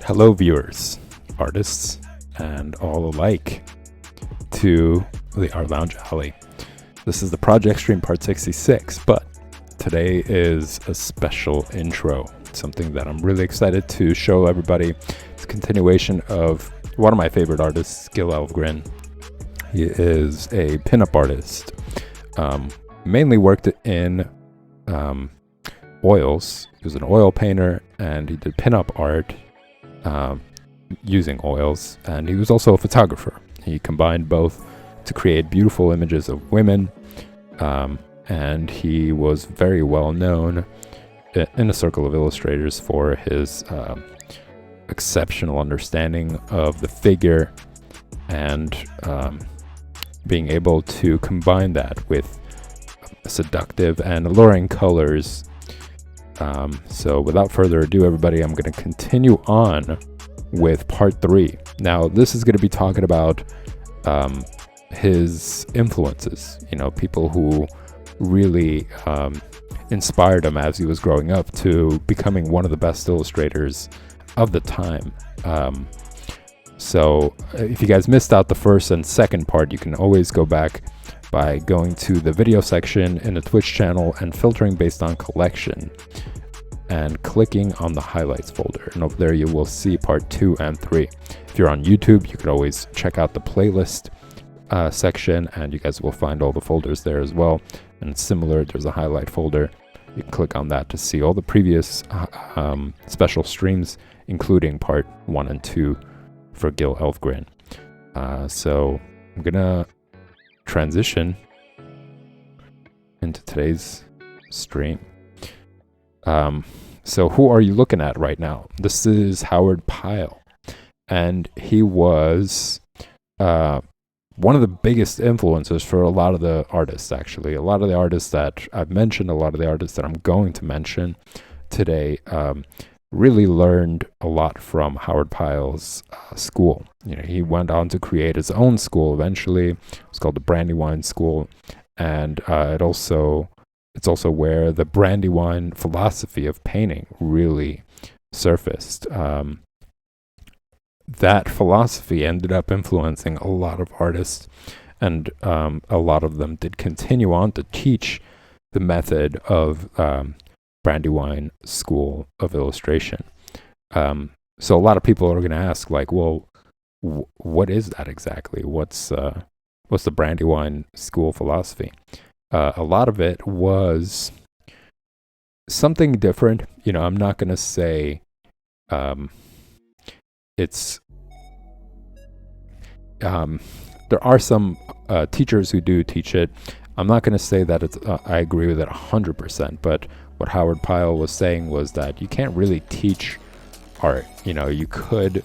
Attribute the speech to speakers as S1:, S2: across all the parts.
S1: Hello, viewers, artists, and all alike to the Art Lounge Alley. This is the Project Stream Part 66, but today is a special intro, something that I'm really excited to show everybody. It's a continuation of one of my favorite artists, Gil Elvgren. He is a pinup artist, mainly worked in oils. He was an oil painter, and he did pinup art using oils, and he was also a photographer. He combined both to create beautiful images of women, and he was very well known in a circle of illustrators for his exceptional understanding of the figure and being able to combine that with seductive and alluring colors. So without further ado, everybody, I'm going to continue on with part 3. Now, this is going to be talking about his influences, people who really inspired him as he was growing up to becoming one of the best illustrators of the time. So if you guys missed out the first and second part, you can always go back by going to the video section in the Twitch channel and filtering based on collection and clicking on the highlights folder, and over there you will see part 2 and 3. If you're on YouTube, you can always check out the playlist section, and you guys will find all the folders there as well. And similar, there's a highlight folder. You can click on that to see all the previous special streams, including part 1 and 2 for Gil Elvgren. So I'm gonna transition into today's stream. So who are you looking at right now? This is Howard Pyle, and he was one of the biggest influences for a lot of the artists, actually. A lot of the artists that I've mentioned, a lot of the artists that I'm going to mention today really learned a lot from Howard Pyle's school. He went on to create his own school eventually. It's called the Brandywine School, and it's also where the Brandywine philosophy of painting really surfaced. That philosophy ended up influencing a lot of artists, and a lot of them did continue on to teach the method of Brandywine School of Illustration. So a lot of people are going to ask, like, well, what is that exactly? What's was the Brandywine School philosophy. A lot of it was something different. You know, I'm not going to say it's there are some teachers who do teach it. I'm not going to say that it's I agree with it 100%, but what Howard Pyle was saying was that you can't really teach art. You know, you could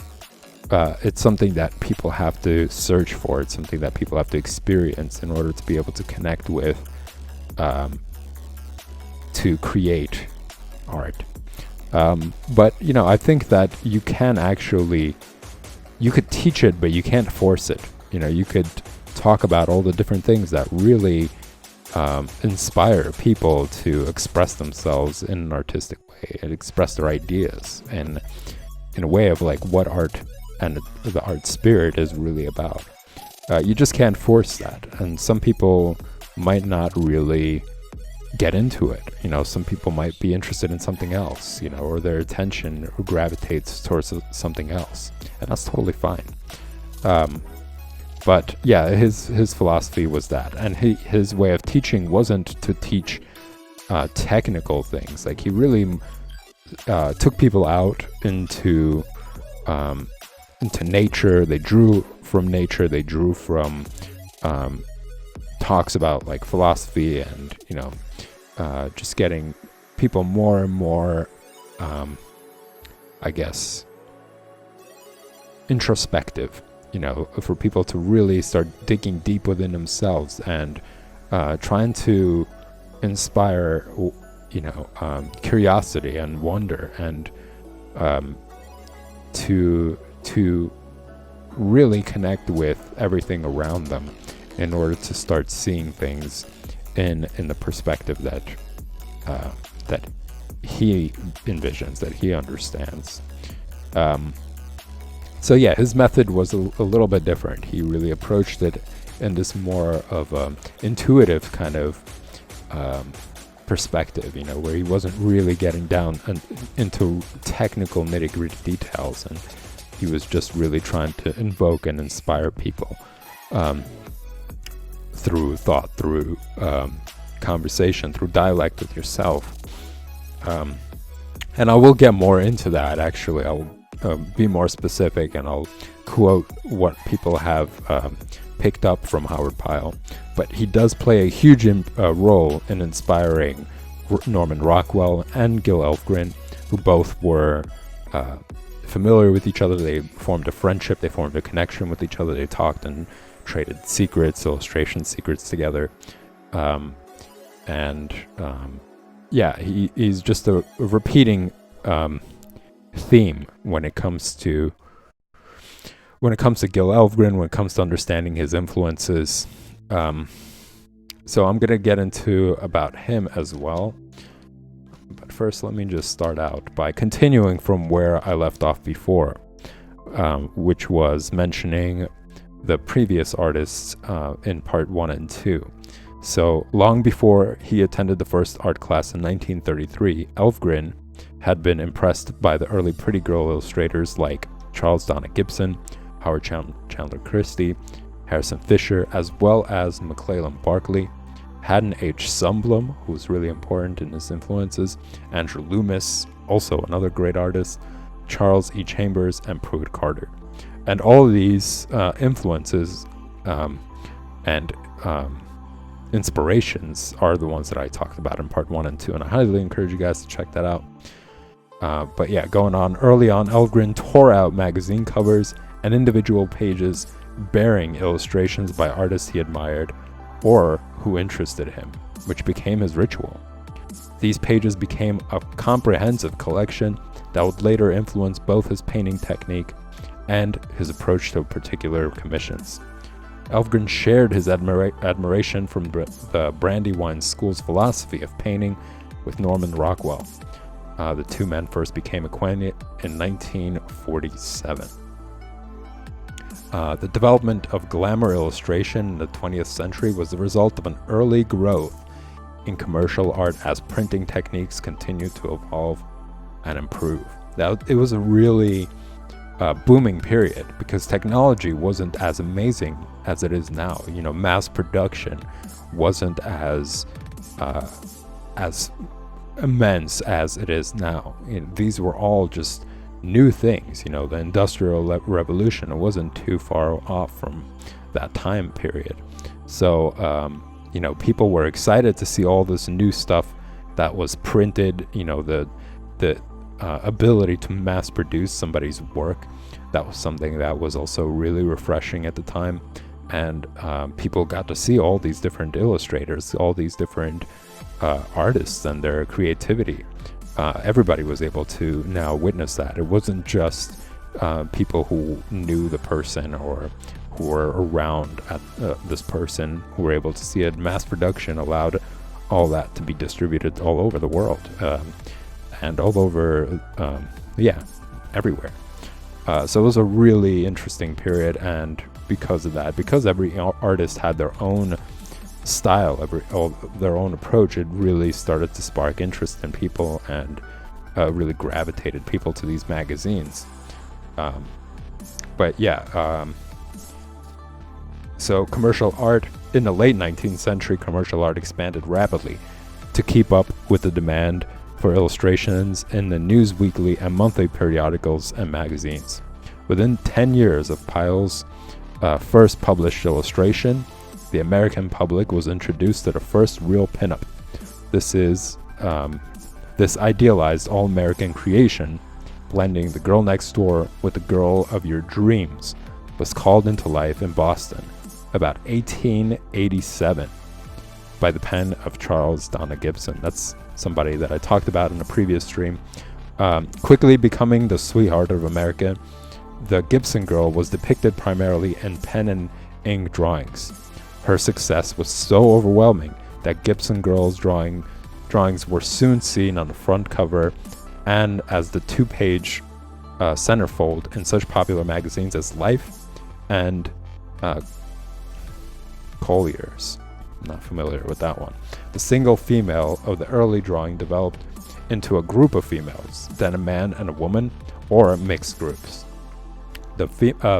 S1: it's something that people have to search for. It's something that people have to experience in order to be able to connect with, to create art. But, you know, I think that you can actually, you could teach it, but you can't force it. You know, you could talk about all the different things that really inspire people to express themselves in an artistic way and express their ideas, and in a way of like what art and the art spirit is really about. You just can't force that, and some people might not really get into it. You know, some people might be interested in something else, you know, or their attention gravitates towards something else, and that's totally fine. But yeah, his philosophy was that, and his way of teaching wasn't to teach technical things. Like, he really took people out into nature. They drew from nature. They drew from talks about like philosophy, and, you know, just getting people more and more, I guess, introspective. You know, for people to really start digging deep within themselves and trying to inspire, you know, curiosity and wonder, and to really connect with everything around them in order to start seeing things in the perspective that that he envisions, that he understands. So yeah, his method was a little bit different. He really approached it in this more of a intuitive kind of perspective, you know, where he wasn't really getting down into technical nitty-gritty details, and he was just really trying to invoke and inspire people through thought, through conversation, through dialect with yourself. And I will get more into that, actually. I'll be more specific, and I'll quote what people have picked up from Howard Pyle. But he does play a huge role in inspiring Norman Rockwell and Gil Elvgren, who both were familiar with each other. They formed a friendship, they formed a connection with each other, they talked and traded secrets, illustration secrets together. Yeah, he's just a repeating theme when it comes to Gil Elvgren, when it comes to understanding his influences. So I'm gonna get into about him as well, but first let me just start out by continuing from where I left off before, which was mentioning the previous artists in part 1 and 2. So long before he attended the first art class in 1933, Elvgren had been impressed by the early pretty girl illustrators like Charles Donna Gibson, Howard Chandler Christie, Harrison Fisher, as well as McClellan Barkley, Haddon H. Sundblom, who was really important in his influences, Andrew Loomis, also another great artist, Charles E. Chambers, and Pruitt Carter. And all of these influences and inspirations are the ones that I talked about in part 1 and 2, and I highly encourage you guys to check that out. But yeah, going on, early on, Elvgren tore out magazine covers and individual pages bearing illustrations by artists he admired or who interested him, which became his ritual. These pages became a comprehensive collection that would later influence both his painting technique and his approach to particular commissions. Elvgren shared his admiration from the Brandywine School's philosophy of painting with Norman Rockwell. The two men first became acquainted in 1947. The development of glamour illustration in the 20th century was the result of an early growth in commercial art as printing techniques continued to evolve and improve. Now, it was a really booming period, because technology wasn't as amazing as it is now. You know, mass production wasn't as immense as it is now. These were all just new things. You know, the Industrial Revolution, it wasn't too far off from that time period. So you know, people were excited to see all this new stuff that was printed. You know, the ability to mass produce somebody's work, that was something that was also really refreshing at the time. And people got to see all these different illustrators, all these different artists and their creativity. Everybody was able to now witness that. It wasn't just people who knew the person or who were around at this person who were able to see it. Mass production allowed all that to be distributed all over the world, and all over, everywhere. So it was a really interesting period, and because of that, because every artist had their own style, their own approach, it really started to spark interest in people, and really gravitated people to these magazines. So commercial art in the late 19th century, commercial art expanded rapidly to keep up with the demand for illustrations in the news weekly and monthly periodicals and magazines. Within 10 years of Pyle's first published illustration, the American public was introduced to the first real pinup. This idealized all-American creation, blending the girl next door with the girl of your dreams, was called into life in Boston about 1887 by the pen of Charles Donna Gibson. That's somebody that I talked about in a previous stream. Quickly becoming the sweetheart of America, the Gibson girl was depicted primarily in pen and ink drawings. Her success was so overwhelming that Gibson girl's drawings were soon seen on the front cover and as the two-page centerfold in such popular magazines as Life and Collier's. I'm not familiar with that one. The single female of the early drawing developed into a group of females, then a man and a woman, or mixed groups. The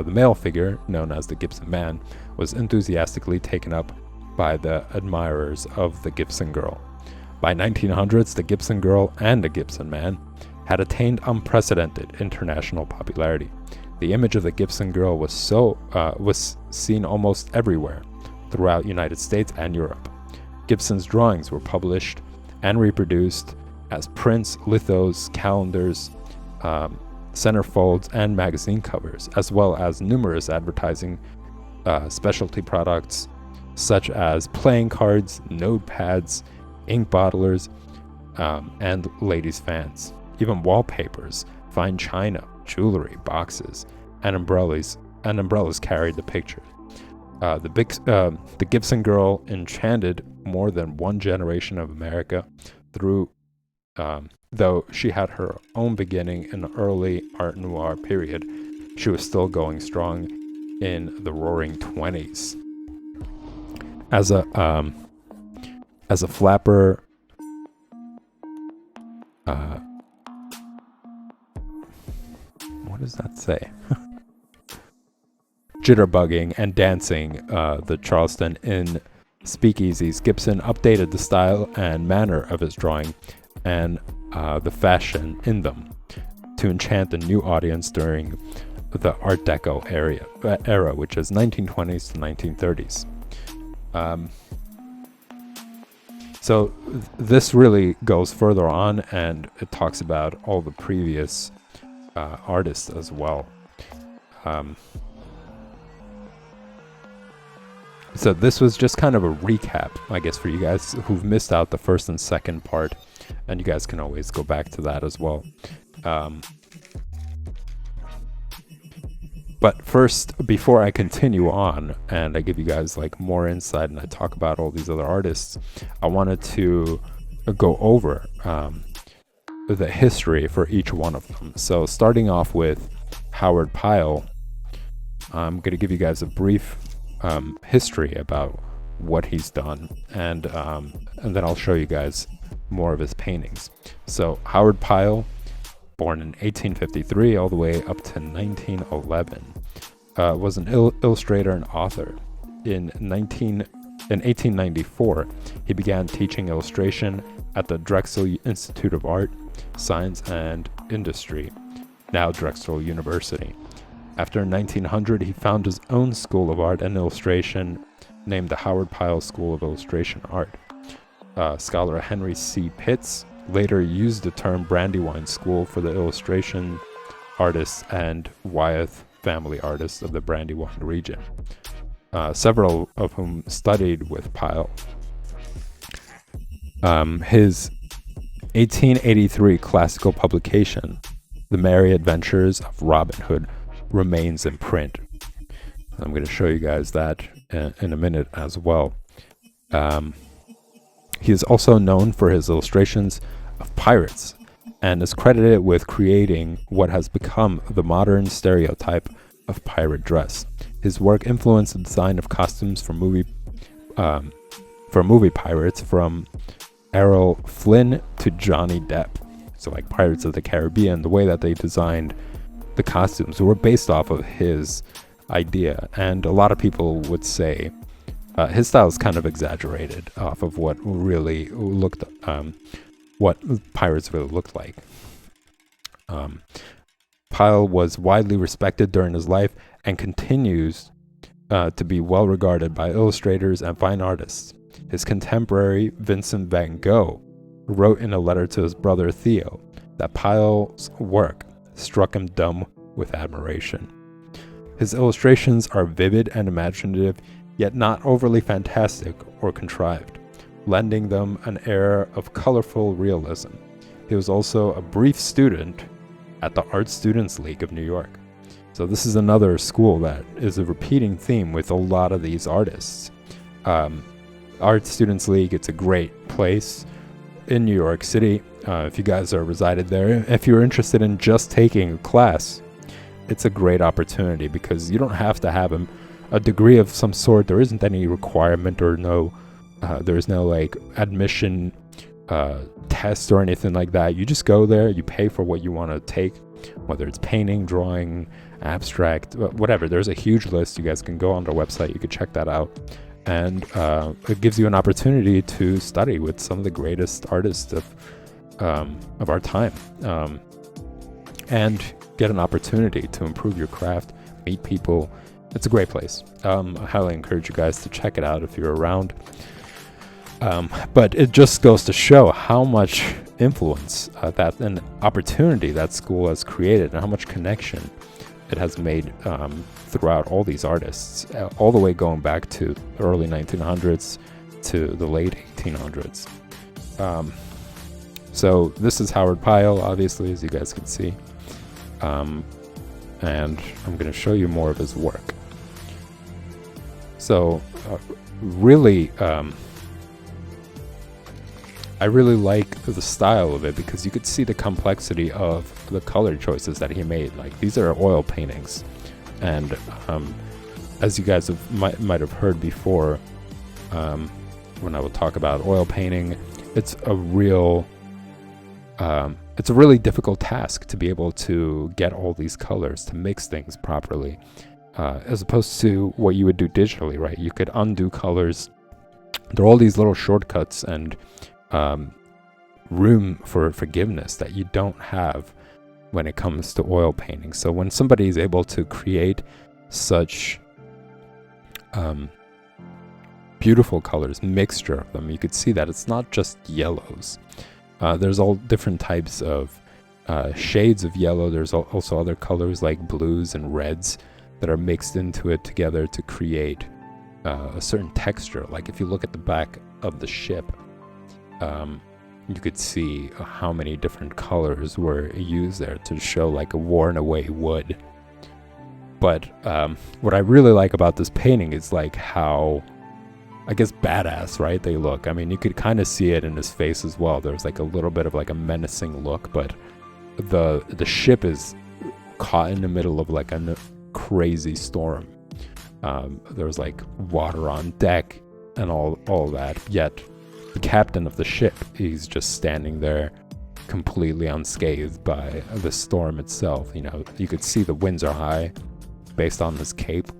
S1: male figure, known as the Gibson man, was enthusiastically taken up by the admirers of the Gibson girl. By 1900s, the Gibson girl and the Gibson man had attained unprecedented international popularity. The image of the Gibson girl was seen almost everywhere throughout United States and Europe. Gibson's drawings were published and reproduced as prints, lithos, calendars, centerfolds, and magazine covers, as well as numerous advertising specialty products such as playing cards, notepads, ink bottlers, and ladies' fans. Even wallpapers, fine china, jewelry, boxes, and umbrellas carried the picture. The Gibson girl enchanted more than one generation of America though she had her own beginning in the early Art Noir period. She was still going strong in the Roaring 20s. As a flapper, what does that say? Jitterbugging and dancing the Charleston in speakeasies, Gibson updated the style and manner of his drawing and the fashion in them to enchant the new audience during the Art Deco era, which is 1920s to 1930s. So this really goes further on, and it talks about all the previous artists as well. So this was just kind of a recap, I guess, for you guys who've missed out the first and second part, and you guys can always go back to that as well. But first, before I continue on and I give you guys like more insight and I talk about all these other artists, I wanted to go over the history for each one of them. So starting off with Howard Pyle, I'm going to give you guys a brief history about what he's done, and then I'll show you guys more of his paintings. So Howard Pyle born in 1853 all the way up to 1911. Was an illustrator and author. In 1894, he began teaching illustration at the Drexel Institute of Art, Science and Industry, now Drexel University. After 1900, he founded his own School of Art and Illustration, named the Howard Pyle School of Illustration Art. Scholar Henry C. Pitts later used the term Brandywine School for the illustration artists and Wyeth family artists of the Brandywine region, several of whom studied with Pyle. His 1883 classical publication, The Merry Adventures of Robin Hood, remains in print. I'm going to show you guys that in a minute as well. He is also known for his illustrations of pirates and is credited with creating what has become the modern stereotype of pirate dress. His work influenced the design of costumes for movie pirates, from Errol Flynn to Johnny Depp. So like Pirates of the Caribbean, the way that they designed the costumes were based off of his idea, and a lot of people would say his style is kind of exaggerated off of what really looked, what pirates really looked like. Pyle was widely respected during his life and continues to be well regarded by illustrators and fine artists. His contemporary Vincent van Gogh wrote in a letter to his brother Theo that Pyle's work struck him dumb with admiration. His illustrations are vivid and imaginative, yet not overly fantastic or contrived, lending them an air of colorful realism. He was also a brief student at the Art Students League of New York. So this is another school that is a repeating theme with a lot of these artists. Art Students League, it's a great place in New York City. If you guys are resided there, if you're interested in just taking a class, it's a great opportunity because you don't have to have a degree of some sort. There isn't any requirement or there's no like admission test or anything like that. You just go there, you pay for what you want to take, whether it's painting, drawing, abstract, whatever. There's a huge list. You guys can go on their website, you can check that out. And it gives you an opportunity to study with some of the greatest artists of our time, and get an opportunity to improve your craft, meet people. It's a great place. I highly encourage you guys to check it out if you're around. But it just goes to show how much influence that and opportunity that school has created, and how much connection it has made throughout all these artists, all the way going back to the early 1900s to the late 1800s. So this is Howard Pyle, obviously, as you guys can see. And I'm going to show you more of his work. So really, I really like the style of it because you could see the complexity of the color choices that he made. Like, these are oil paintings, and as you guys might have heard before, when I would talk about oil painting, it's a really difficult task to be able to get all these colors, to mix things properly, as opposed to what you would do digitally, right? You could undo colors. There are all these little shortcuts and room for forgiveness that you don't have when it comes to oil painting. So when somebody is able to create such beautiful colors, mixture of them, you could see that it's not just yellows. There's all different types of shades of yellow. There's also other colors like blues and reds that are mixed into it together to create a certain texture. Like if you look at the back of the ship, you could see how many different colors were used there to show like a worn away wood. But what I really like about this painting is like how, I guess, badass, right, they look. I mean, you could kind of see it in his face as well. There's like a little bit of like a menacing look, but the ship is caught in the middle of like a crazy storm. There's like water on deck and all that, yet the captain of the ship, he's just standing there completely unscathed by the storm itself. You know, you could see the winds are high based on his cape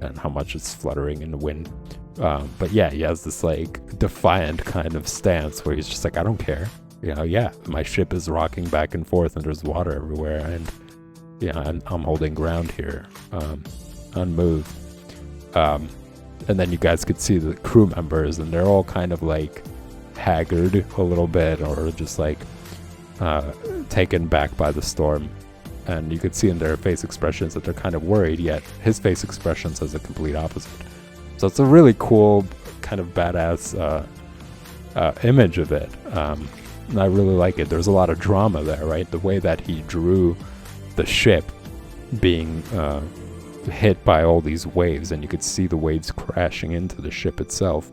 S1: and how much it's fluttering in the wind. But yeah, he has this like defiant kind of stance where he's just like, I don't care. You know, yeah, my ship is rocking back and forth and there's water everywhere, and yeah, I'm holding ground here, unmoved. And then you guys could see the crew members, and they're all kind of like haggard a little bit, or just like taken back by the storm. And you could see in their face expressions that they're kind of worried, yet his face expression says the complete opposite. So it's a really cool, kind of badass image of it. And I really like it. There's a lot of drama there, right? The way that he drew the ship being hit by all these waves, and you could see the waves crashing into the ship itself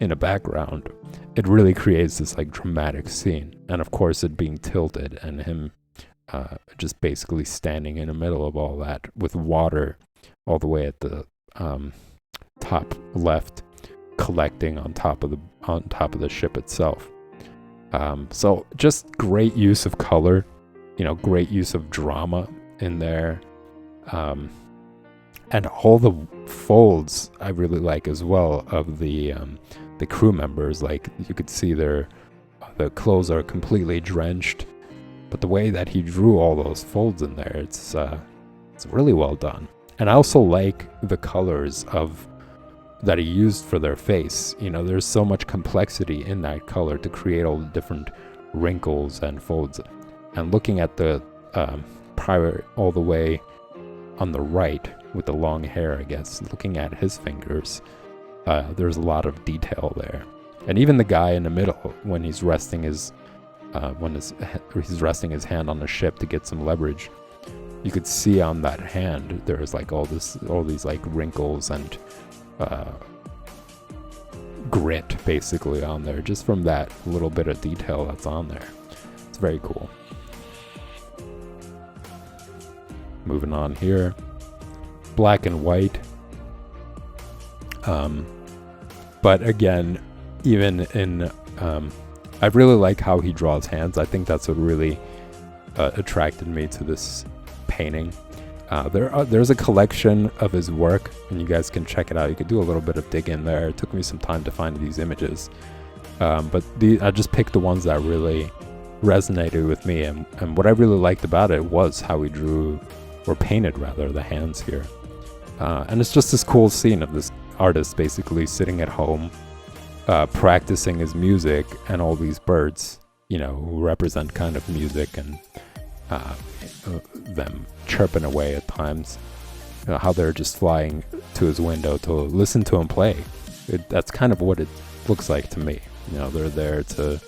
S1: in the background. It really creates this like dramatic scene. And of course it being tilted, and him just basically standing in the middle of all that with water all the way at the top left, collecting on top of the ship itself. So just great use of color, you know, great use of drama in there. And all the folds I really like as well of the crew members. Like you could see the clothes are completely drenched, but the way that he drew all those folds in there, it's really well done. And I also like the colors that he used for their face. You know, there's so much complexity in that color to create all the different wrinkles and folds. And looking at the pirate all the way on the right with the long hair, I guess, looking at his fingers, there's a lot of detail there. And even the guy in the middle, when he's resting his hand on the ship to get some leverage, you could see on that hand there's like all these like wrinkles and grit basically on there, just from that little bit of detail that's on there. It's very cool. Moving on here, black and white. But again, even in I really like how he draws hands. I think that's what really attracted me to this painting. There's a collection of his work, and you guys can check it out. You could do a little bit of digging there. It took me some time to find these images, but I just picked the ones that really resonated with me, and what I really liked about it was how he drew, or painted rather, the hands here. And it's just this cool scene of this artist basically sitting at home, practicing his music, and all these birds, you know, who represent kind of music, and them chirping away at times, you know, how they're just flying to his window to listen to him play. That's kind of what it looks like to me. You know, they're there to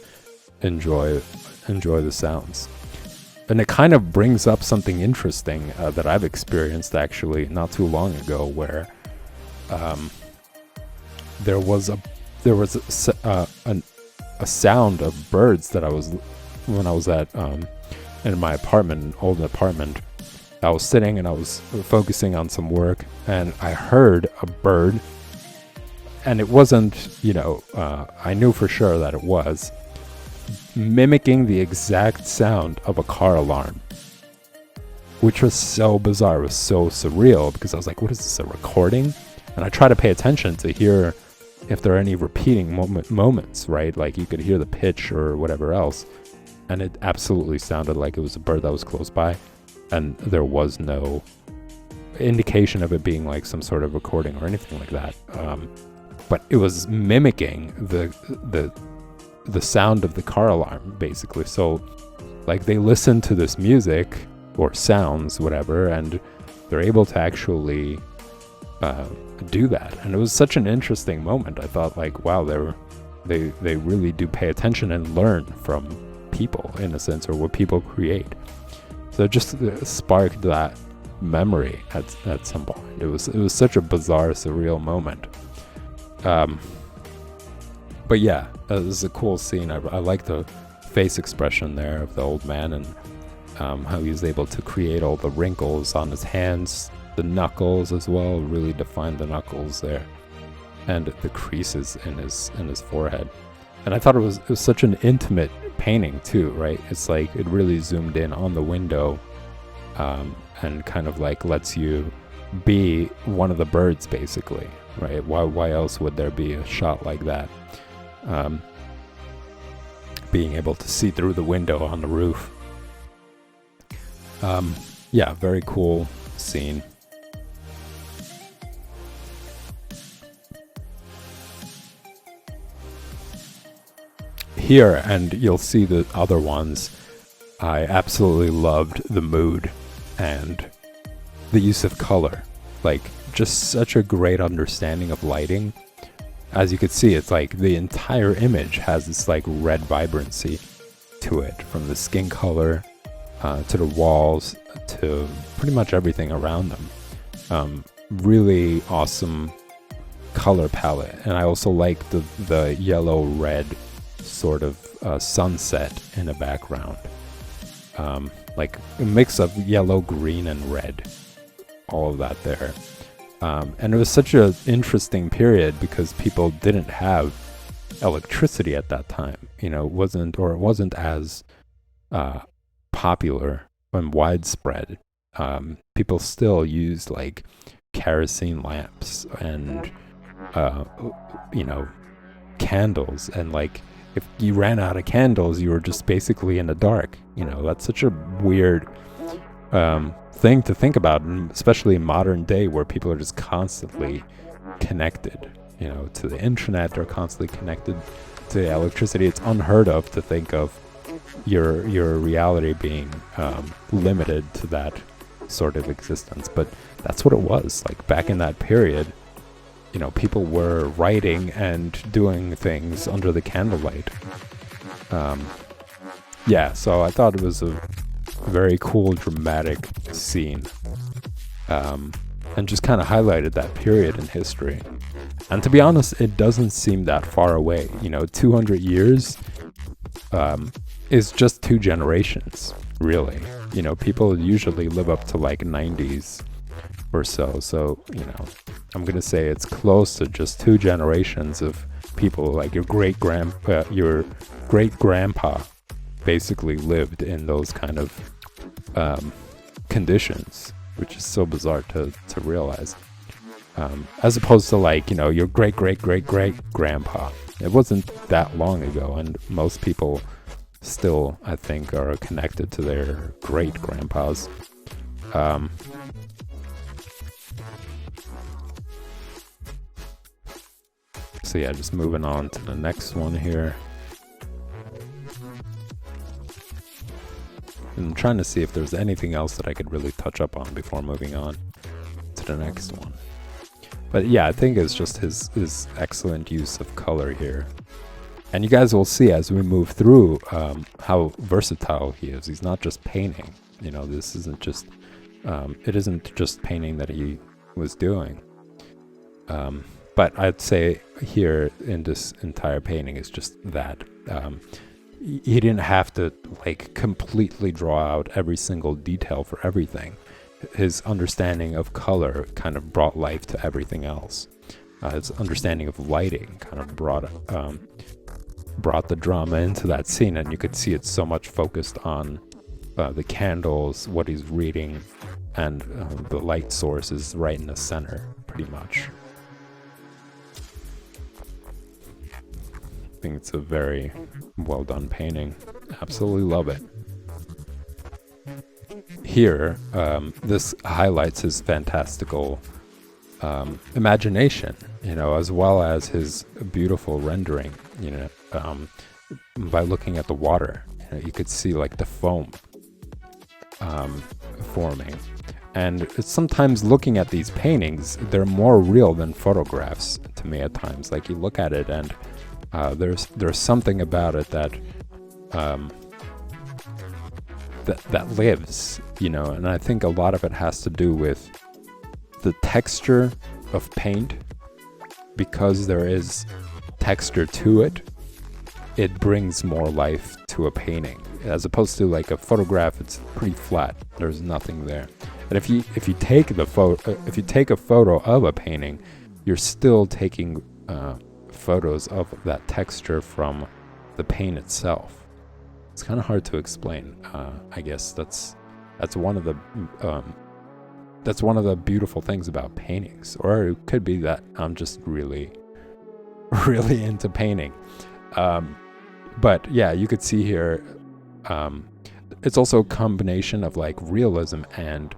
S1: enjoy the sounds. And it kind of brings up something interesting that I've experienced actually not too long ago, where there was a sound of birds that when I was at in my apartment, old apartment. I was sitting and I was focusing on some work, and I heard a bird, and it wasn't, you know, I knew for sure that it was mimicking the exact sound of a car alarm, which was so bizarre. It was so surreal, because I was like, what is this, a recording? And I try to pay attention to hear if there are any repeating moments, right? Like you could hear the pitch or whatever else. And it absolutely sounded like it was a bird that was close by. And there was no indication of it being like some sort of recording or anything like that. But it was mimicking the sound of the car alarm, basically. So like they listen to this music or sounds, whatever, and they're able to actually do that. And it was such an interesting moment. I thought, like, wow, they really do pay attention and learn from people, in a sense, or what people create. So it just sparked that memory at some point. It was such a bizarre, surreal moment. But yeah, this is a cool scene. I like the face expression there of the old man, and how he was able to create all the wrinkles on his hands, the knuckles as well, really define the knuckles there, and the creases in his forehead. And I thought it was such an intimate painting too, right? It's like it really zoomed in on the window, and kind of like lets you be one of the birds, basically, right? Why else would there be a shot like that? Being able to see through the window on the roof. Yeah, very cool scene. Here, and you'll see the other ones, I absolutely loved the mood and the use of color. Like, just such a great understanding of lighting. As you could see, it's like the entire image has this like red vibrancy to it, from the skin color to the walls to pretty much everything around them. Really awesome color palette. And I also like the yellow red sort of sunset in the background, like a mix of yellow, green, and red, all of that there. And it was such an interesting period because people didn't have electricity at that time. You know, it wasn't as popular and widespread. People still used like kerosene lamps and candles, and like if you ran out of candles, you were just basically in the dark. You know, that's such a weird thing to think about, and especially in modern day where people are just constantly connected, you know, to the internet, or constantly connected to electricity. It's unheard of to think of your reality being limited to that sort of existence, but that's what it was like back in that period. You know, people were writing and doing things under the candlelight. Yeah, so I thought it was a very cool, dramatic scene, and just kind of highlighted that period in history. And to be honest, it doesn't seem that far away. You know, 200 years is just 2 generations, really. You know, people usually live up to like 90s or so. So, you know, I'm going to say it's close to just 2 generations of people. Like your great grandpa basically lived in those kind of conditions, which is so bizarre to realize. As opposed to like, you know, your great grandpa. It wasn't that long ago, and most people still, I think, are connected to their great grandpas. So yeah, just moving on to the next one here. I'm trying to see if there's anything else that I could really touch up on before moving on to the next one. But yeah, I think it's just his excellent use of color here. And you guys will see as we move through how versatile he is. He's not just painting. You know, this isn't just, it isn't just painting that he was doing. But I'd say here in this entire painting is just that. He didn't have to like completely draw out every single detail for everything. His understanding of color kind of brought life to everything else. His understanding of lighting kind of brought the drama into that scene, and you could see it's so much focused on the candles, what he's reading, and the light source is right in the center, pretty much. I think it's a very well done painting. Absolutely love it. Here, this highlights his fantastical imagination, you know, as well as his beautiful rendering, you know, by looking at the water. You know, you could see like the foam forming. And it's sometimes looking at these paintings, they're more real than photographs to me at times. Like you look at it and there's something about it that that lives, you know, and I think a lot of it has to do with the texture of paint. Because there is texture to it, it brings more life to a painting, as opposed to like a photograph. It's pretty flat. There's nothing there. And if you take a photo of a painting, you're still taking photos of that texture from the paint itself. It's kind of hard to explain. I guess that's one of the beautiful things about paintings. Or it could be that I'm just really really into painting. But yeah, you could see here, it's also a combination of like realism and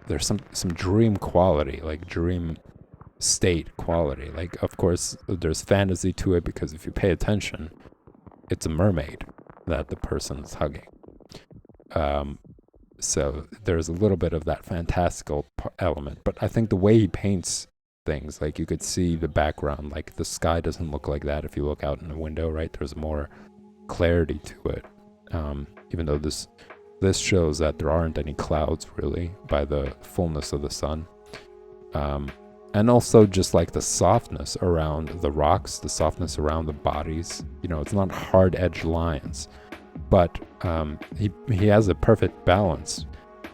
S1: there's some dream quality, like dream state quality. Like, of course, there's fantasy to it because if you pay attention, it's a mermaid that the person's hugging. So there's a little bit of that fantastical element. But I think the way he paints things, like you could see the background, like the sky doesn't look like that if you look out in the window, right? There's more clarity to it. Even though this shows that there aren't any clouds really by the fullness of the sun. And also just like the softness around the rocks, the softness around the bodies. You know, it's not hard edged lines, but he has a perfect balance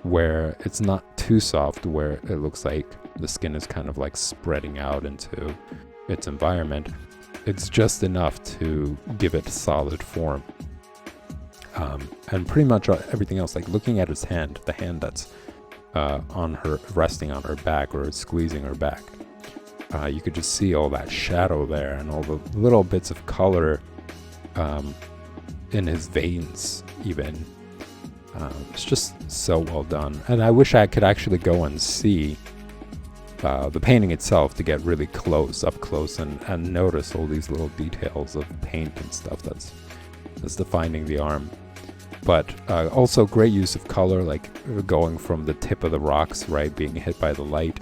S1: where it's not too soft, where it looks like the skin is kind of like spreading out into its environment. It's just enough to give it solid form. And pretty much everything else, like looking at his hand, the hand that's on her, resting on her back or squeezing her back, you could just see all that shadow there and all the little bits of color in his veins even. It's just so well done. And I wish I could actually go and see the painting itself to get really up close and notice all these little details of paint and stuff that's defining the arm. But also great use of color, like going from the tip of the rocks, right, being hit by the light,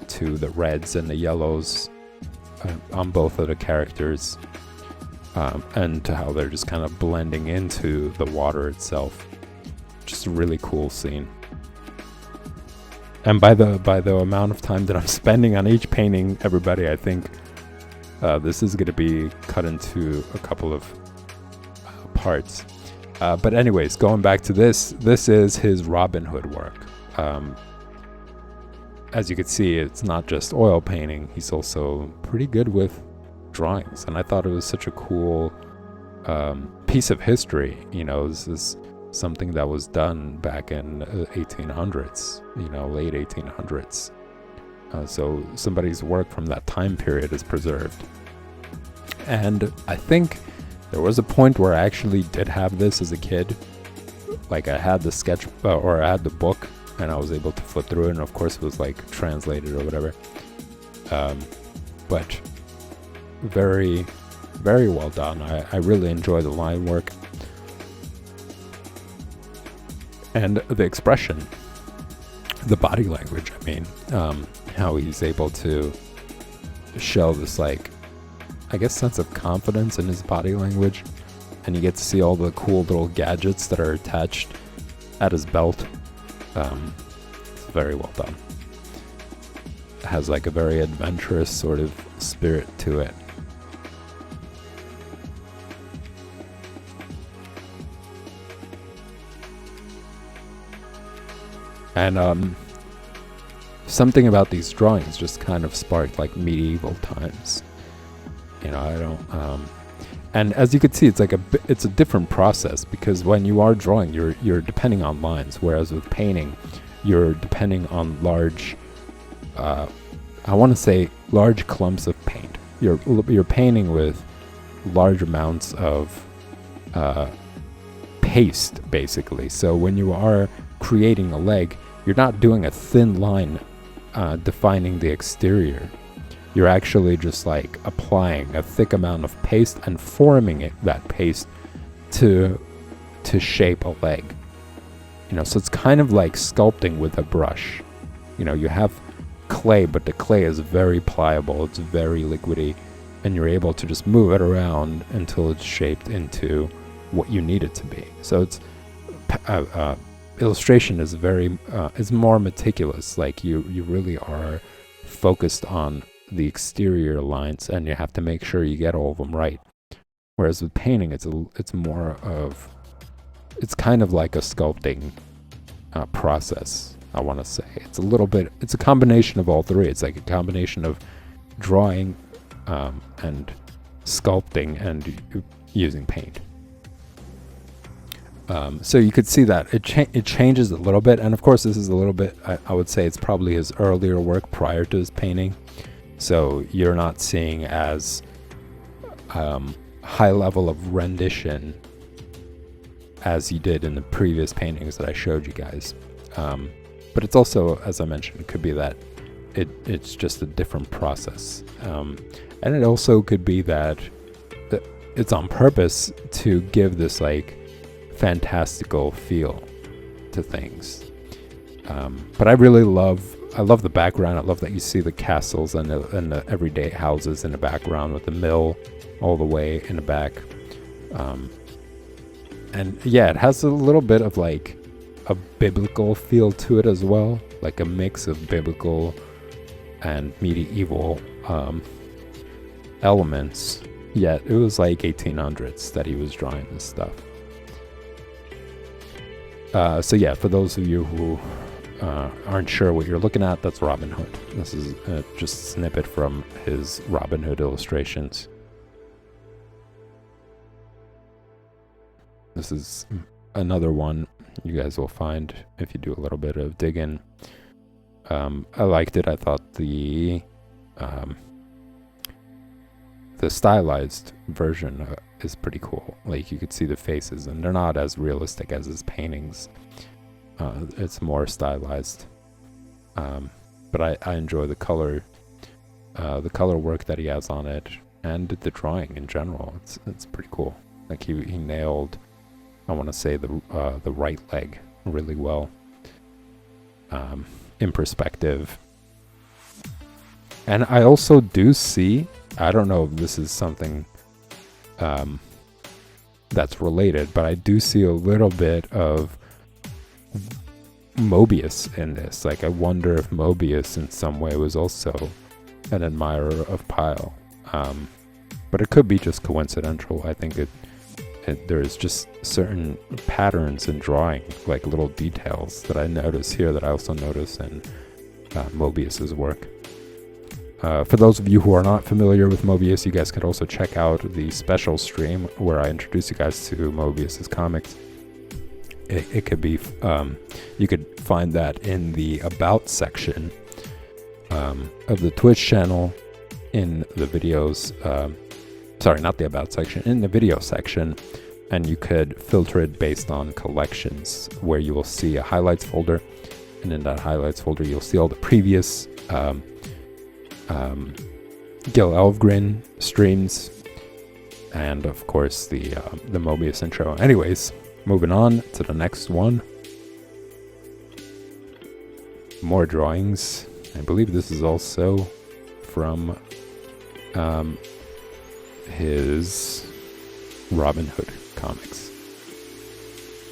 S1: to the reds and the yellows on both of the characters, and to how they're just kind of blending into the water itself. Just a really cool scene. And by the amount of time that I'm spending on each painting, everybody, I think this is going to be cut into a couple of parts. But anyways, going back to this is his Robin Hood work. As you can see, it's not just oil painting. He's also pretty good with drawings. And I thought it was such a cool piece of history. You know, this is something that was done back in 1800s, you know, late 1800s. So somebody's work from that time period is preserved. And I think there was a point where I actually did have this as a kid. Like I had the sketch, or I had the book, and I was able to flip through it, and of course it was like translated or whatever. But very, very well done. I really enjoy the line work. And the expression, the body language, I mean, how he's able to show this, like, I guess, sense of confidence in his body language. And you get to see all the cool little gadgets that are attached at his belt. It's very well done. It has like a very adventurous sort of spirit to it. And something about these drawings just kind of sparked like medieval times. You know, I don't. And as you can see, it's like it's a different process, because when you are drawing, you're depending on lines, whereas with painting, you're depending on large. I want to say large clumps of paint. You're painting with large amounts of paste, basically. So when you are creating a leg, you're not doing a thin line defining the exterior. You're actually just like applying a thick amount of paste and forming that paste to shape a leg. You know, so it's kind of like sculpting with a brush. You know, you have clay, but the clay is very pliable, it's very liquidy, and you're able to just move it around until it's shaped into what you need it to be. So it's illustration is is more meticulous. Like you really are focused on the exterior lines, and you have to make sure you get all of them right. Whereas with painting, it's kind of like a sculpting process, I want to say. It's a combination of all three. It's like a combination of drawing and sculpting and using paint. So you could see that it changes a little bit, and of course this is a little bit, I would say it's probably his earlier work prior to his painting, so you're not seeing as high level of rendition as he did in the previous paintings that I showed you guys. But it's also, as I mentioned, it could be that it's just a different process, and it also could be that it's on purpose to give this like fantastical feel to things. But I love the background. I love that you see the castles and the everyday houses in the background with the mill all the way in the back. And yeah, it has a little bit of like a biblical feel to it as well, like a mix of biblical and medieval elements. Yet it was like 1800s that he was drawing this stuff. So yeah, for those of you who aren't sure what you're looking at, that's Robin Hood. This is just a snippet from his Robin Hood illustrations. This is another one you guys will find if you do a little bit of digging. I liked it. I thought the stylized version is pretty cool. Like you could see the faces, and they're not as realistic as his paintings. It's more stylized. But I enjoy the color work that he has on it, and the drawing in general. It's pretty cool. Like he nailed, I want to say, the right leg really well, in perspective. And I also do see, I don't know if this is something that's related, but I do see a little bit of Mobius in this. Like I wonder if Mobius in some way was also an admirer of Pyle. But it could be just coincidental. I think there's just certain patterns in drawing, like little details that I notice here that I also notice in Mobius's work. For those of you who are not familiar with Mobius, you guys could also check out the special stream where I introduce you guys to Mobius's comics. It could be, you could find that in the About section of the Twitch channel, in the videos, sorry, not the About section, in the video section, and you could filter it based on collections, where you will see a highlights folder, and in that highlights folder you'll see all the previous Gil Elvgren streams, and of course the Mobius intro. Anyways, moving on to the next one. More drawings. I believe this is also from his Robin Hood comics.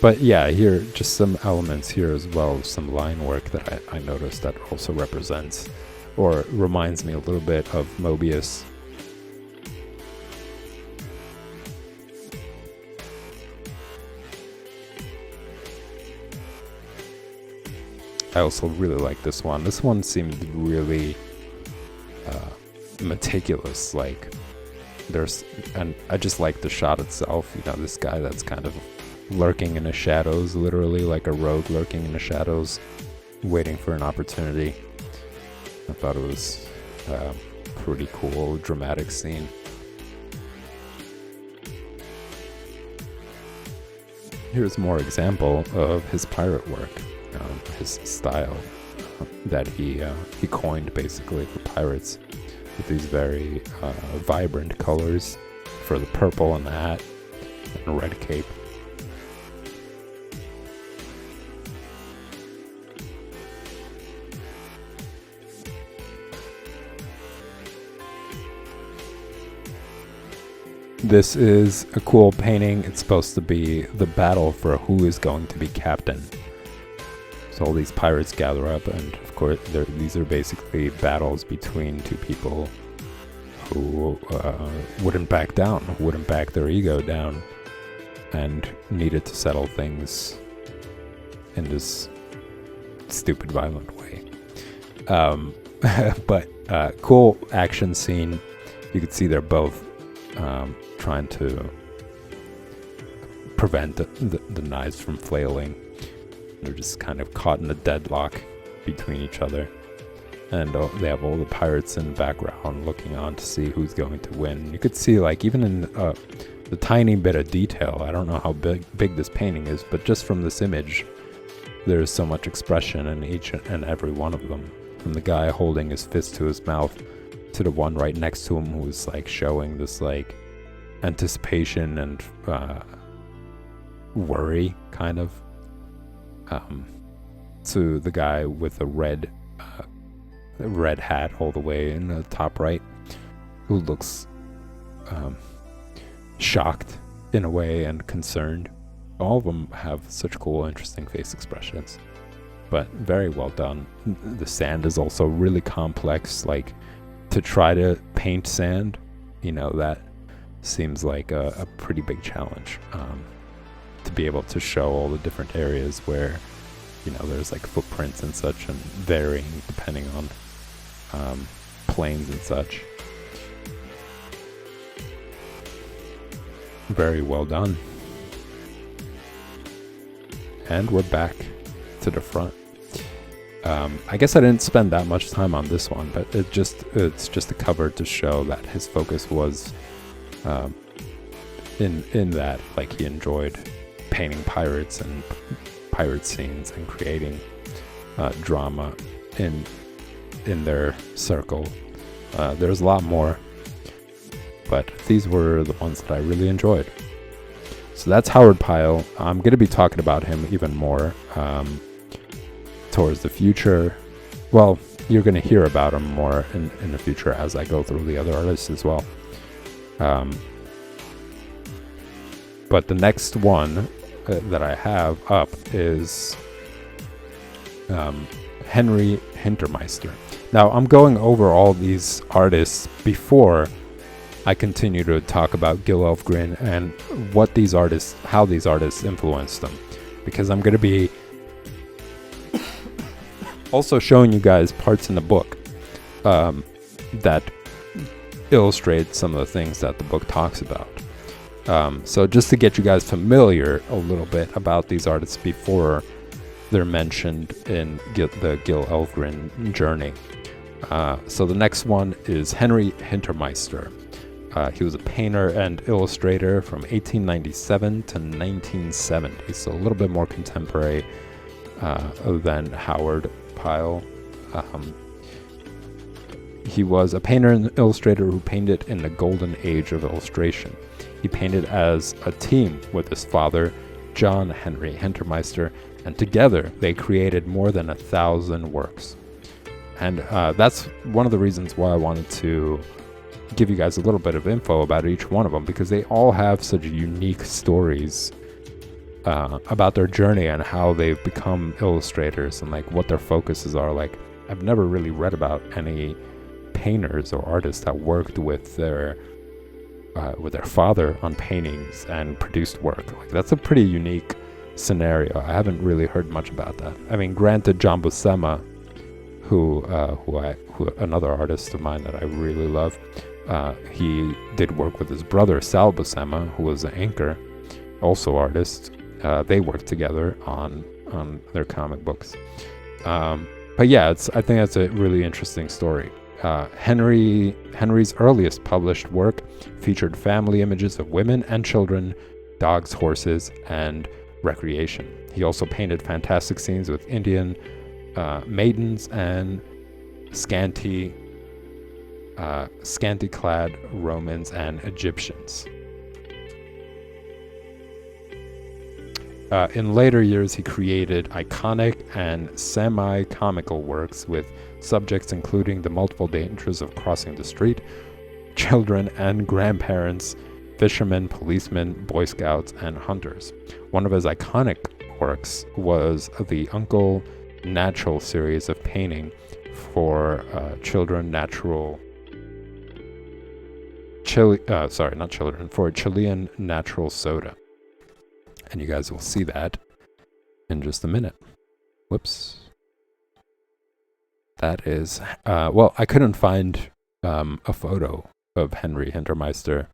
S1: But yeah, here, just some elements here as well, some line work that I noticed that also represents or reminds me a little bit of Mobius. I also really like this one. This one seemed really meticulous. Like and I just like the shot itself. You know, this guy that's kind of lurking in the shadows, literally like a rogue lurking in the shadows, waiting for an opportunity. I thought it was a pretty cool, dramatic scene. Here's more example of his pirate work, his style that he coined basically for pirates, with these very vibrant colors for the purple and the hat and red cape. This is a cool painting. It's supposed to be the battle for who is going to be captain. So all these pirates gather up, and of course these are basically battles between two people who wouldn't back down, wouldn't back their ego down, and needed to settle things in this stupid, violent way. But cool action scene. You can see they're both trying to prevent the knives from flailing. They're just kind of caught in a deadlock between each other. And they have all the pirates in the background looking on to see who's going to win. You could see, like, even in the tiny bit of detail, I don't know how big this painting is, but just from this image, there's so much expression in each and every one of them. From the guy holding his fist to his mouth, to the one right next to him who's, like, showing this, like, anticipation and worry, kind of. To the guy with the red hat all the way in the top right, who looks shocked in a way and concerned. All of them have such cool, interesting face expressions, but very well done. The sand is also really complex. Like, to try to paint sand, that seems like a pretty big challenge, to be able to show all the different areas where there's like footprints and such, and varying depending on planes and such. Very well done. And we're back to the front. I guess I didn't spend that much time on this one, but it's just a cover to show that his focus was in that, like, he enjoyed painting pirates and pirate scenes and creating drama in their circle. There's a lot more, but these were the ones that I really enjoyed. So that's Howard Pyle. I'm going to be talking about him even more towards the future. Well, you're going to hear about him more in the future as I go through the other artists as well. But the next one that I have up is Henry Hintermeister. Now, I'm going over all these artists before I continue to talk about Gil Elvgren and how these artists influenced them, because I'm going to be also showing you guys parts in the book that illustrate some of the things that the book talks about. So just to get you guys familiar a little bit about these artists before they're mentioned in the Gil Elvgren journey. So the next one is Henry Hintermeister. He was a painter and illustrator from 1897 to 1970, so a little bit more contemporary than Howard Pyle. He was a painter and illustrator who painted in the golden age of illustration. He painted as a team with his father, John Henry Hintermeister, and together they created more than 1,000 works. And that's one of the reasons why I wanted to give you guys a little bit of info about each one of them, because they all have such unique stories about their journey and how they've become illustrators and like what their focuses are. Like, I've never really read about any painters or artists that worked with their father on paintings and produced work. Like, that's a pretty unique scenario. I haven't really heard much about that. I mean, granted, John Buscema, who another artist of mine that I really love, he did work with his brother Sal Buscema, who was an inker, also artist. They worked together on their comic books. But yeah, I think that's a really interesting story. Henry's earliest published work featured family images of women and children, dogs, horses, and recreation. He also painted fantastic scenes with Indian maidens and scanty-clad Romans and Egyptians. In later years, he created iconic and semi-comical works with subjects including the multiple dangers of crossing the street, children and grandparents, fishermen, policemen, Boy Scouts, and hunters. One of his iconic works was the Uncle Natural series of painting for for Chilean natural soda. And you guys will see that in just a minute. Whoops. That is, I couldn't find a photo of Henry Hintermeister.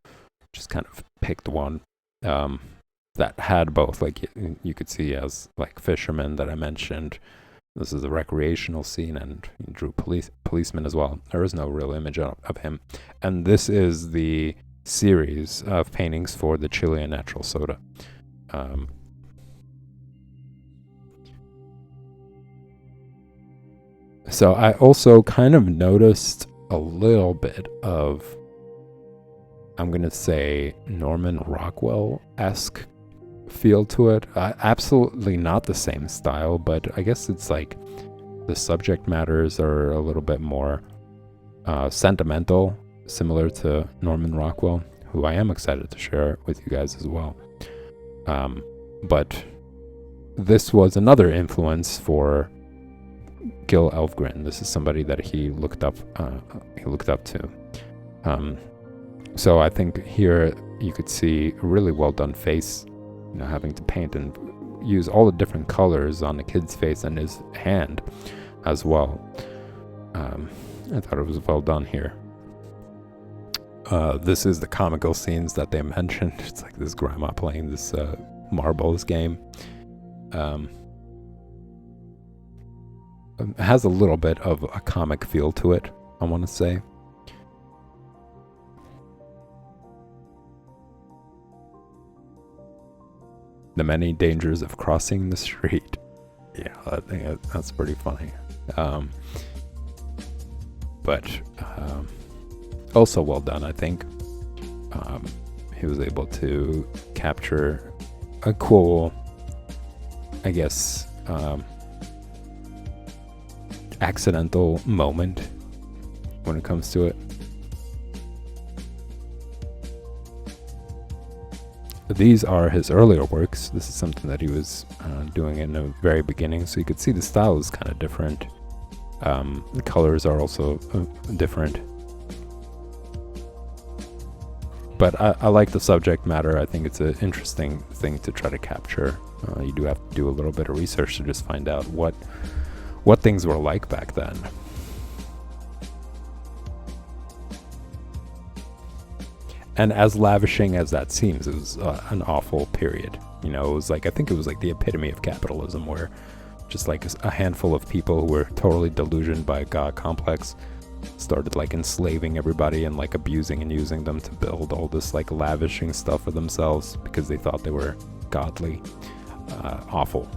S1: Just kind of picked one. that had both. Like you could see as like fishermen that I mentioned. This is a recreational scene, and he drew policemen as well. There is no real image of him. And this is the series of paintings for the Chilean natural soda. So I also kind of noticed a little bit of, I'm going to say, Norman Rockwell-esque feel to it. Absolutely not the same style, but I guess it's like the subject matters are a little bit more sentimental, similar to Norman Rockwell, who I am excited to share with you guys as well. But this was another influence for Gil Elvgren. This is somebody that he looked up to. So I think here you could see a really well done face, having to paint and use all the different colors on the kid's face and his hand as well. I thought it was well done here. This is the comical scenes that they mentioned. It's like this grandma playing this marbles game. It has a little bit of a comic feel to it, I want to say. The many dangers of crossing the street. Yeah, I think that's pretty funny. But also well done, I think. He was able to capture a cool, I guess, accidental moment when it comes to it. These are his earlier works. This is something that he was doing in the very beginning, so you could see the style is kind of different. The colors are also different. But I like the subject matter. I think it's an interesting thing to try to capture. You do have to do a little bit of research to just find out what things were like back then. And as lavishing as that seems, it was an awful period. It was like, I think it was like the epitome of capitalism, where just like a handful of people who were totally delusioned by a God complex started like enslaving everybody and like abusing and using them to build all this like lavishing stuff for themselves because they thought they were godly. Awful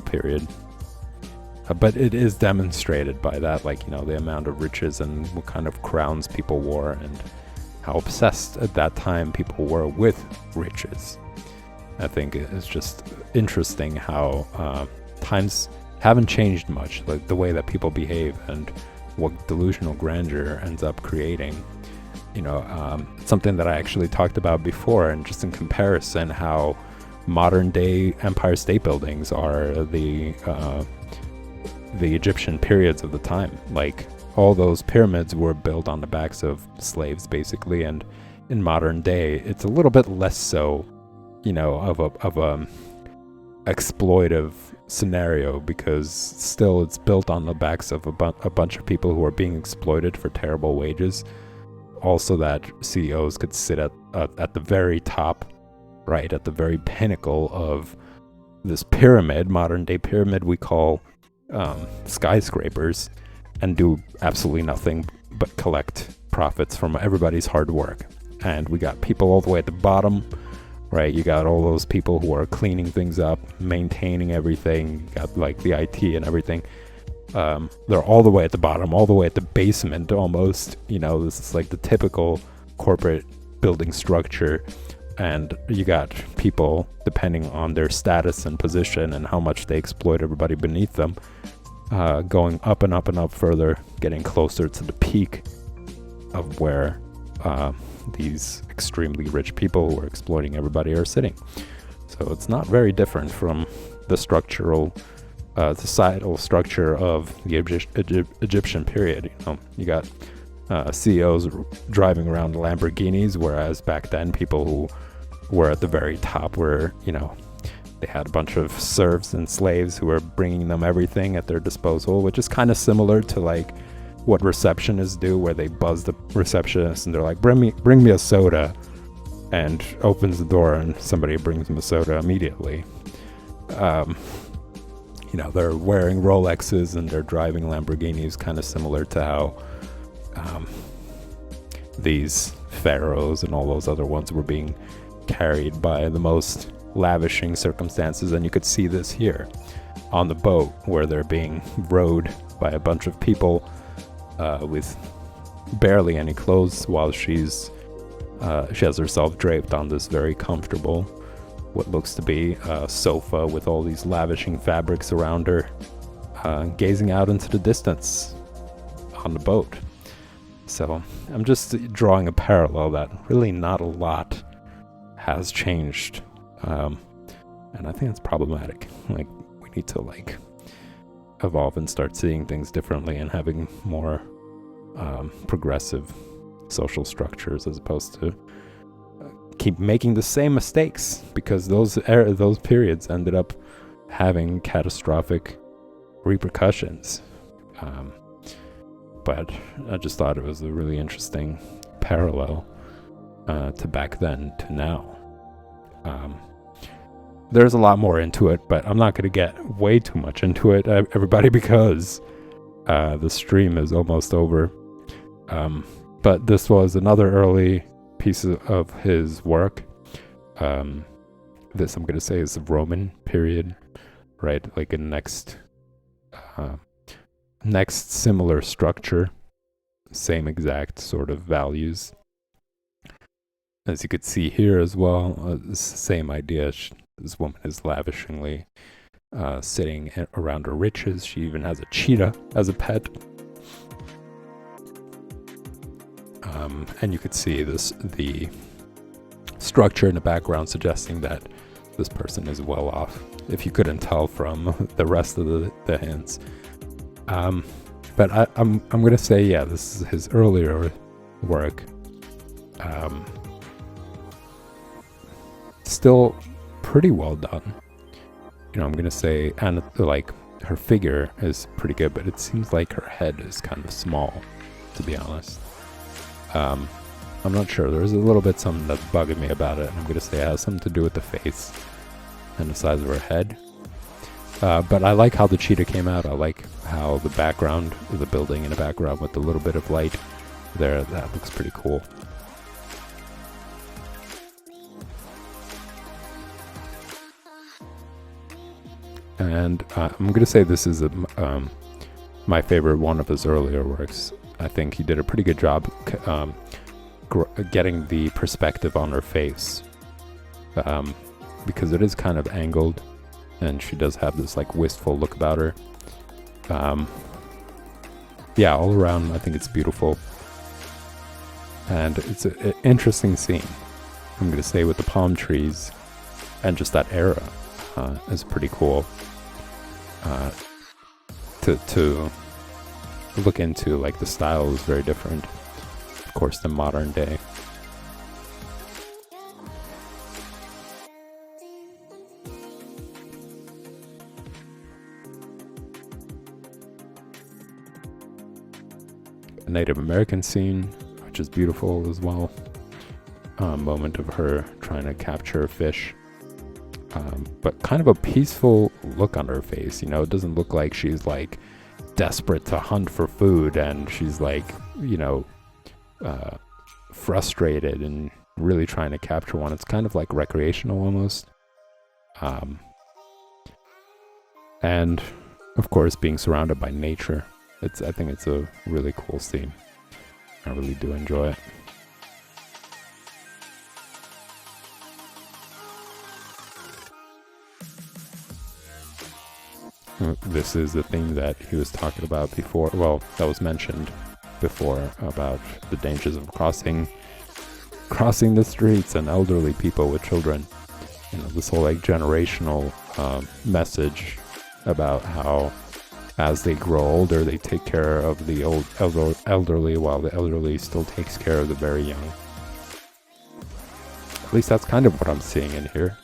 S1: period. But it is demonstrated by that, like, the amount of riches and what kind of crowns people wore and how obsessed at that time people were with riches. I think it's just interesting how times haven't changed much, like the way that people behave and what delusional grandeur ends up creating. It's something that I actually talked about before, and just in comparison, how modern day Empire State Buildings are the Egyptian periods of the time. Like, all those pyramids were built on the backs of slaves, basically, and in modern day, it's a little bit less so, of a exploitive scenario, because still it's built on the backs of a bunch of people who are being exploited for terrible wages. Also, that CEOs could sit at the very top, right, at the very pinnacle of this pyramid, modern day pyramid we call skyscrapers, and do absolutely nothing but collect profits from everybody's hard work. And we got people all the way at the bottom, right? You got all those people who are cleaning things up, maintaining everything, you got like the IT and everything. They're all the way at the bottom, all the way at the basement almost. This is like the typical corporate building structure. And you got people, depending on their status and position and how much they exploit everybody beneath them, going up and up and up further, getting closer to the peak of where these extremely rich people who are exploiting everybody are sitting. So it's not very different from the societal structure of the Egyptian period. You got CEOs driving around Lamborghinis, whereas back then people who were at the very top were, they had a bunch of serfs and slaves who were bringing them everything at their disposal, which is kind of similar to like what receptionists do, where they buzz the receptionist and they're like, bring me a soda, and opens the door, and somebody brings him a soda immediately. You know, they're wearing Rolexes and they're driving Lamborghinis, kind of similar to how these pharaohs and all those other ones were being carried by the most lavishing circumstances. And you could see this here on the boat, where they're being rowed by a bunch of people with barely any clothes, while she has herself draped on this very comfortable, what looks to be a sofa with all these lavishing fabrics around her, gazing out into the distance on the boat. So I'm just drawing a parallel that really not a lot has changed, and I think it's problematic. Like, we need to like evolve and start seeing things differently and having more progressive social structures, as opposed to keep making the same mistakes, because those periods ended up having catastrophic repercussions. But I just thought it was a really interesting parallel to back then to now. There's a lot more into it, but I'm not going to get way too much into it, everybody, because the stream is almost over. But this was another early piece of his work. This, I'm going to say, is the Roman period, right? Like a next similar structure, same exact sort of values. As you could see here as well, same idea. This woman is lavishingly sitting around her riches. She even has a cheetah as a pet. And you could see the structure in the background suggesting that this person is well off, if you couldn't tell from the rest of the hints. But I'm gonna say, yeah, this is his earlier work. Still pretty well done. You know, I'm gonna say, and like her figure is pretty good, but it seems like her head is kind of small, to be honest. I'm not sure. There's a little bit something that's bugging me about it, and I'm gonna say it has something to do with the face and the size of her head. But I like how the cheetah came out. I like how the background, the building in the background with a little bit of light there, that looks pretty cool. And I'm going to say this is my favorite one of his earlier works. I think he did a pretty good job getting the perspective on her face, because it is kind of angled, and she does have this like wistful look about her. Yeah, all around I think it's beautiful, and it's an interesting scene. I'm going to say with the palm trees and just that era is pretty cool to look into. Like, the style is very different, of course, than modern day. A Native American scene, which is beautiful as well. Moment of her trying to capture a fish, but kind of a peaceful look on her face. You know, it doesn't look like she's like desperate to hunt for food, and she's like, you know, frustrated and really trying to capture one. It's kind of like recreational almost. And of course, being surrounded by nature. I think it's a really cool scene. I really do enjoy it. This is the thing that he was talking about before. Well, that was mentioned before about the dangers of crossing the streets and elderly people with children. You know, this whole like generational message about how as they grow older, they take care of the elderly, while the elderly still takes care of the very young. At least that's kind of what I'm seeing in here.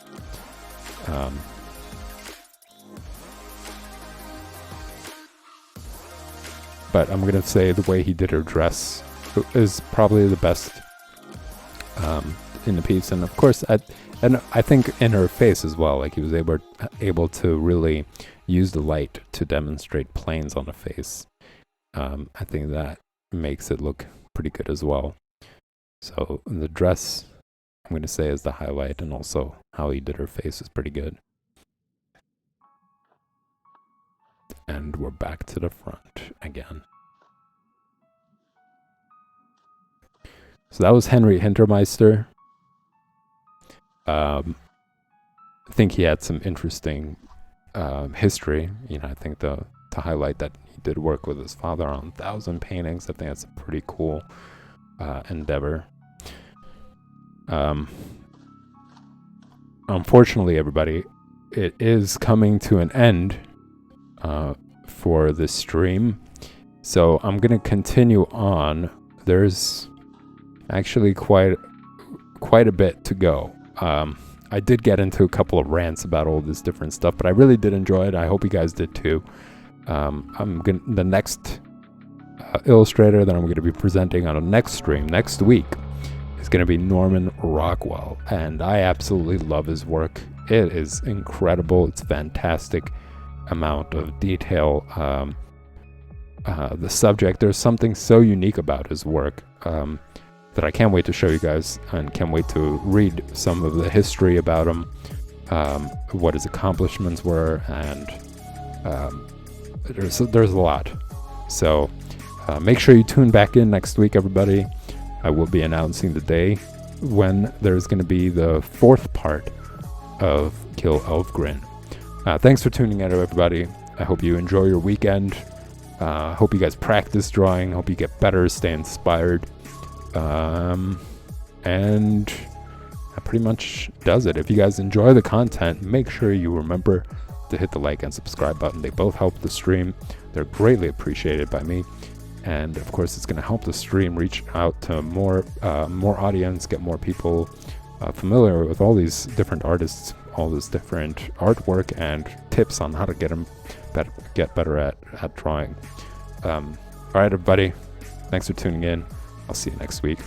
S1: But I'm going to say the way he did her dress is probably the best in the piece, and of course, I think in her face as well. Like he was able to really use the light to demonstrate planes on the face. I think that makes it look pretty good as well. So the dress, I'm going to say, is the highlight, and also how he did her face is pretty good. And we're back to the front again. So that was Henry Hintermeister. I think he had some interesting history. You know, I think to highlight that he did work with his father on 1,000 paintings. I think that's a pretty cool endeavor. Unfortunately, everybody, it is coming to an end for this stream. So I'm going to continue on. There's actually quite a bit to go. I did get into a couple of rants about all this different stuff, but I really did enjoy it. I hope you guys did too. The next illustrator that I'm going to be presenting on a next stream next week is going to be Norman Rockwell, and I absolutely love his work. It is incredible. It's fantastic amount of detail. The subject, there's something so unique about his work that I can't wait to show you guys, and can't wait to read some of the history about him, what his accomplishments were, and there's a lot. So make sure you tune back in next week, everybody. I will be announcing the day when there's going to be the 4th part of Gil Elvgren. Thanks for tuning in, everybody. I hope you enjoy your weekend. Hope you guys practice drawing. Hope you get better, stay inspired. And that pretty much does it. If you guys enjoy the content, make sure you remember to hit the like and subscribe button. They both help the stream. They're greatly appreciated by me. And of course, it's going to help the stream reach out to more audience, get more people familiar with all these different artists, all this different artwork, and tips on how to get better at drawing. All right, everybody. Thanks for tuning in. I'll see you next week.